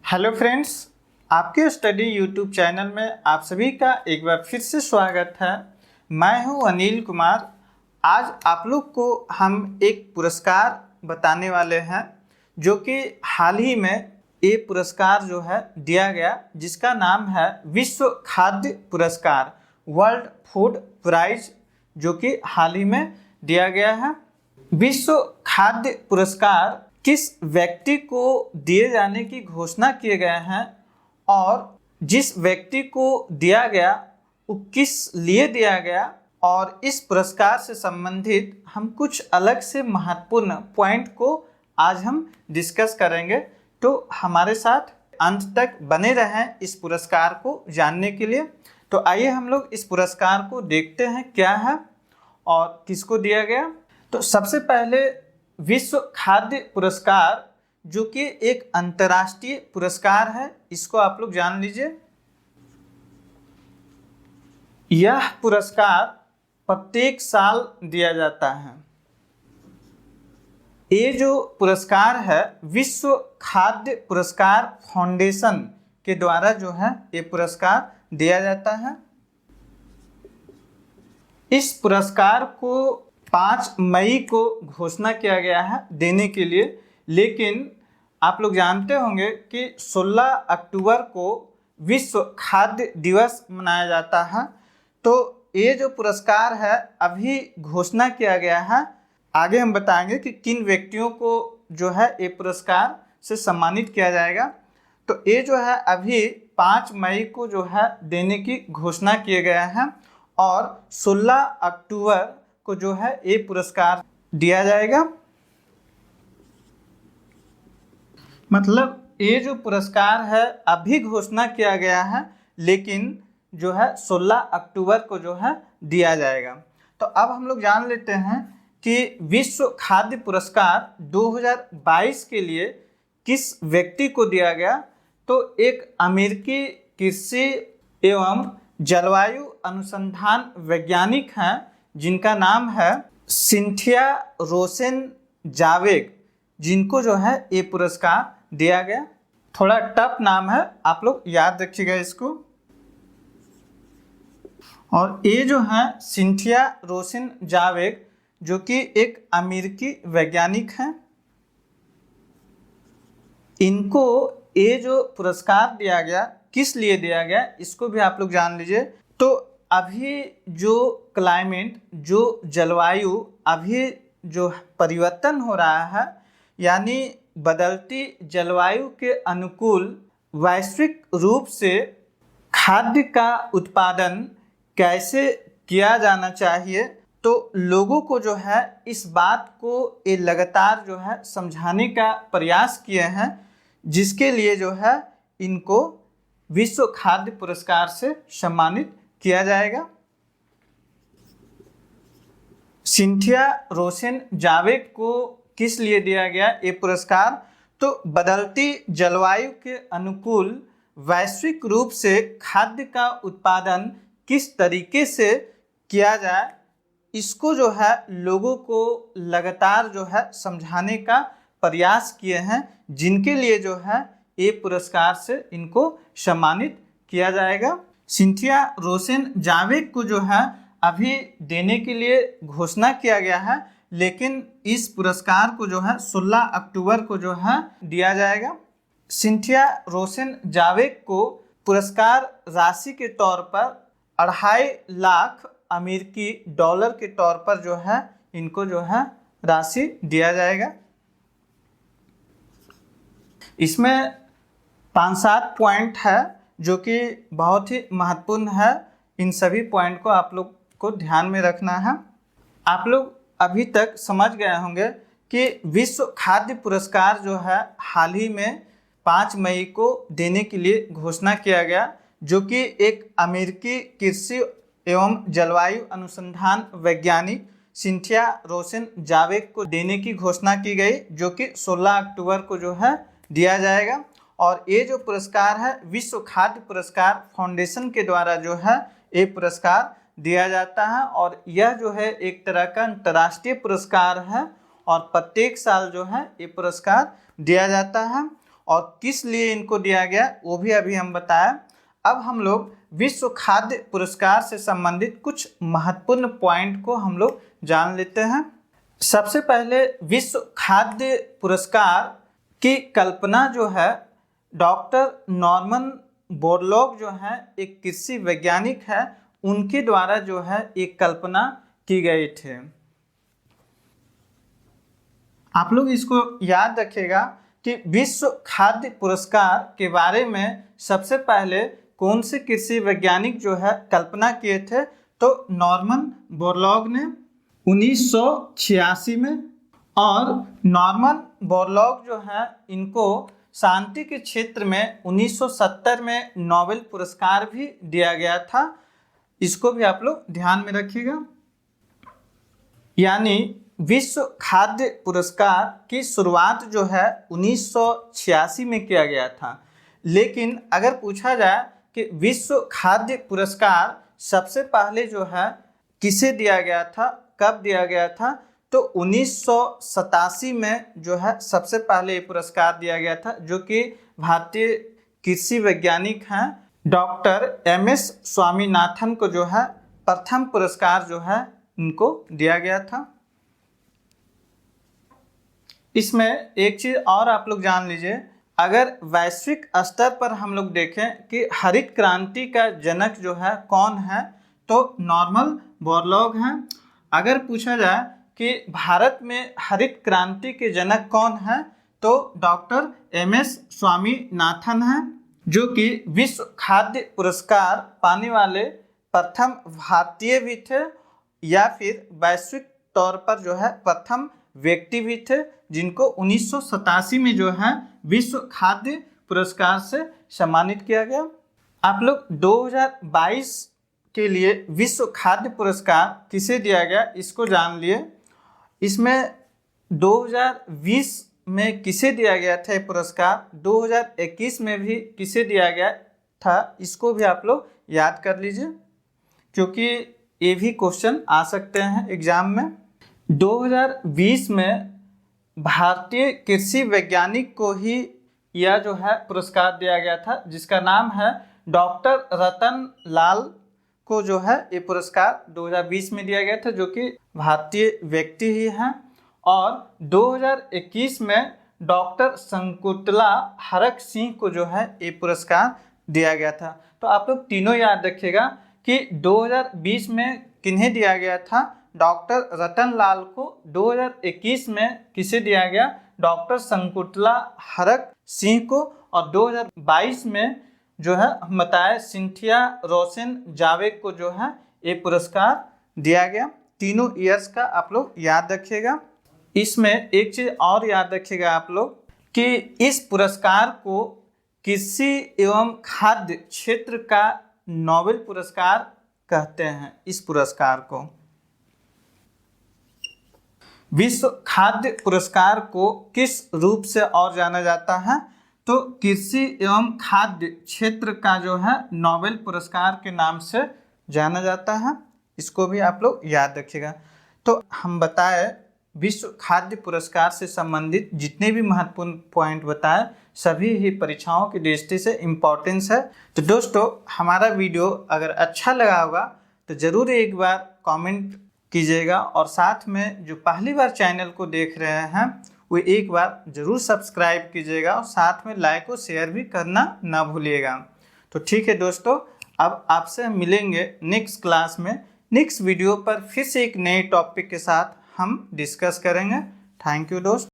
Hello friends, आपके study YouTube channel में आप सभी का एक बार फिर से स्वागत है। मैं हूं अनिल कुमार। आज आप लोग को हम एक पुरस्कार बताने वाले हैं जो कि हाल ही में ये पुरस्कार जो है दिया गया, जिसका नाम है विश्व खाद्य पुरस्कार, वर्ल्ड फूड प्राइज, जो कि हाल ही में दिया गया है। विश्व खाद्य पुरस्कार किस व्यक्ति को दिए जाने की घोषणा किए गए हैं और जिस व्यक्ति को दिया गया वो किस लिए दिया गया, और इस पुरस्कार से संबंधित हम कुछ अलग से महत्वपूर्ण पॉइंट को आज हम डिस्कस करेंगे। तो हमारे साथ अंत तक बने रहें इस पुरस्कार को जानने के लिए। तो आइए हम लोग इस पुरस्कार को देखते हैं क्या है और किसको दिया गया। तो सबसे पहले विश्व खाद्य पुरस्कार, जो कि एक अंतर्राष्ट्रीय पुरस्कार है, इसको आप लोग जान लीजिए। यह पुरस्कार प्रत्येक साल दिया जाता है। ये जो पुरस्कार है विश्व खाद्य पुरस्कार फाउंडेशन के द्वारा जो है ये पुरस्कार दिया जाता है। इस पुरस्कार को 5 मई को घोषणा किया गया है देने के लिए, लेकिन आप लोग जानते होंगे कि 16 अक्टूबर को विश्व खाद्य दिवस मनाया जाता है। तो ये जो पुरस्कार है अभी घोषणा किया गया है। आगे हम बताएंगे कि किन व्यक्तियों को जो है ये पुरस्कार से सम्मानित किया जाएगा। तो ये जो है अभी 5 मई को जो है देने की घोषणा किए गया है और 16 अक्टूबर को जो है ये पुरस्कार दिया जाएगा। मतलब ये जो पुरस्कार है अभी घोषणा किया गया है, लेकिन जो है 16 अक्टूबर को जो है दिया जाएगा। तो अब हम लोग जान लेते हैं कि विश्व खाद्य पुरस्कार 2022 के लिए किस व्यक्ति को दिया गया। तो एक अमेरिकी कृषि एवं जलवायु अनुसंधान वैज्ञानिक हैं जिनका नाम है सिंथिया रोसेनजावेग, जिनको जो है ये पुरस्कार दिया गया। थोड़ा टफ नाम है, आप लोग याद रखिएगा इसको। और ये जो है सिंथिया रोसेनजावेग, जो कि एक अमेरिकी वैज्ञानिक हैं, इनको ये जो पुरस्कार दिया गया किस लिए दिया गया इसको भी आप लोग जान लीजिए। तो अभी जो क्लाइमेट, जो जलवायु अभी जो परिवर्तन हो रहा है, यानी बदलती जलवायु के अनुकूल वैश्विक रूप से खाद्य का उत्पादन कैसे किया जाना चाहिए, तो लोगों को जो है इस बात को ये लगातार जो है समझाने का प्रयास किए हैं, जिसके लिए जो है इनको विश्व खाद्य पुरस्कार से सम्मानित किया जाएगा। सिंथिया रोसेनजावेग को किस लिए दिया गया ये पुरस्कार? तो बदलती जलवायु के अनुकूल वैश्विक रूप से खाद्य का उत्पादन किस तरीके से किया जाए, इसको जो है लोगों को लगातार जो है समझाने का प्रयास किए हैं, जिनके लिए जो है ये पुरस्कार से इनको सम्मानित किया जाएगा। सिंथिया रोसेनजावेग को जो है अभी देने के लिए घोषणा किया गया है, लेकिन इस पुरस्कार को जो है 16 अक्टूबर को जो है दिया जाएगा। सिंथिया रोसेनजावेग को पुरस्कार राशि के तौर पर 2.5 लाख अमेरिकी डॉलर के तौर पर जो है इनको जो है राशि दिया जाएगा। इसमें 5-7 पॉइंट है जो कि बहुत ही महत्वपूर्ण है। इन सभी पॉइंट को आप लोग को ध्यान में रखना है। आप लोग अभी तक समझ गए होंगे कि विश्व खाद्य पुरस्कार जो है हाल ही में 5 मई को देने के लिए घोषणा किया गया, जो कि एक अमेरिकी कृषि एवं जलवायु अनुसंधान वैज्ञानिक सिंथिया रोसेनजावेग को देने की घोषणा की गई, जो कि 16 अक्टूबर को जो है दिया जाएगा। और ये जो पुरस्कार है विश्व खाद्य पुरस्कार फाउंडेशन के द्वारा जो है ये पुरस्कार दिया जाता है, और यह जो है एक तरह का अंतर्राष्ट्रीय पुरस्कार है और प्रत्येक साल जो है ये पुरस्कार दिया जाता है। और किस लिए इनको दिया गया वो भी अभी हम बताया। अब हम लोग विश्व खाद्य पुरस्कार से संबंधित कुछ महत्वपूर्ण पॉइंट को हम लोग जान लेते हैं। सबसे पहले विश्व खाद्य पुरस्कार की कल्पना जो है डॉक्टर नॉर्मन बोरलॉग जो है एक कृषि वैज्ञानिक है, उनके द्वारा जो है एक कल्पना की गई थी। आप लोग इसको याद रखिएगा कि विश्व खाद्य पुरस्कार के बारे में सबसे पहले कौन से कृषि वैज्ञानिक जो है कल्पना किए थे, तो नॉर्मन बोरलॉग ने 1986 में। और नॉर्मन बोरलॉग जो है इनको शांति के क्षेत्र में 1970 में नोबेल पुरस्कार भी दिया गया था। इसको भी आप लोग ध्यान में रखिएगा। यानी विश्व खाद्य पुरस्कार की शुरुआत जो है 1986 में किया गया था। लेकिन अगर पूछा जाए कि विश्व खाद्य पुरस्कार सबसे पहले जो है किसे दिया गया था, कब दिया गया था, तो 1987 में जो है सबसे पहले ये पुरस्कार दिया गया था, जो कि भारतीय कृषि वैज्ञानिक हैं डॉक्टर MS स्वामीनाथन को जो है प्रथम पुरस्कार जो है इनको दिया गया था। इसमें एक चीज़ और आप लोग जान लीजिए, अगर वैश्विक स्तर पर हम लोग देखें कि हरित क्रांति का जनक जो है कौन है, तो नॉर्मन बोरलॉग हैं। अगर पूछा जाए कि भारत में हरित क्रांति के जनक कौन है, तो डॉक्टर MS स्वामीनाथन हैं, जो कि विश्व खाद्य पुरस्कार पाने वाले प्रथम भारतीय भी थे या फिर वैश्विक तौर पर जो है प्रथम व्यक्ति भी थे, जिनको 1987 में जो है विश्व खाद्य पुरस्कार से सम्मानित किया गया। आप लोग 2022 के लिए विश्व खाद्य पुरस्कार किसे दिया गया इसको जान लिए। इसमें 2020 में किसे दिया गया था ये पुरस्कार, 2021 में भी किसे दिया गया था, इसको भी आप लोग याद कर लीजिए, क्योंकि ये भी क्वेश्चन आ सकते हैं एग्जाम में। 2020 में भारतीय कृषि वैज्ञानिक को ही यह जो है पुरस्कार दिया गया था, जिसका नाम है डॉक्टर रतन लाल को जो है ये पुरस्कार 2020 में दिया गया था, जो कि भारतीय व्यक्ति ही हैं। और 2021 में डॉक्टर शंकुतला हरक सिंह को जो है ये पुरस्कार दिया गया था। तो आप लोग तीनों याद रखिएगा कि 2020 में किन्हें दिया गया था, डॉक्टर रतन लाल को। 2021 में किसे दिया गया, डॉक्टर शंकुतला हरक सिंह को। और 2022 में जो है हम बताए सिंथिया रोशन जावेद को जो है ये पुरस्कार दिया गया। तीनों ईयर्स का आप लोग याद रखिएगा। इसमें एक चीज़ और याद रखिएगा आप लोग कि इस पुरस्कार को कृषि एवं खाद्य क्षेत्र का नोबेल पुरस्कार कहते हैं। इस पुरस्कार को विश्व खाद्य पुरस्कार को किस रूप से और जाना जाता है, तो कृषि एवं खाद्य क्षेत्र का जो है नोबेल पुरस्कार के नाम से जाना जाता है। इसको भी आप लोग याद रखिएगा। तो हम बताए विश्व खाद्य पुरस्कार से संबंधित जितने भी महत्वपूर्ण पॉइंट बताए, सभी ही परीक्षाओं की दृष्टि से इम्पोर्टेंस है। तो दोस्तों, हमारा वीडियो अगर अच्छा लगा होगा तो ज़रूर एक बार कमेंट कीजिएगा, और साथ में जो पहली बार चैनल को देख रहे हैं वो एक बार ज़रूर सब्सक्राइब कीजिएगा, और साथ में लाइक और शेयर भी करना ना भूलिएगा। तो ठीक है दोस्तों, अब आपसे मिलेंगे नेक्स्ट क्लास में, नेक्स्ट वीडियो पर फिर से एक नए टॉपिक के साथ हम डिस्कस करेंगे। थैंक यू दोस्त।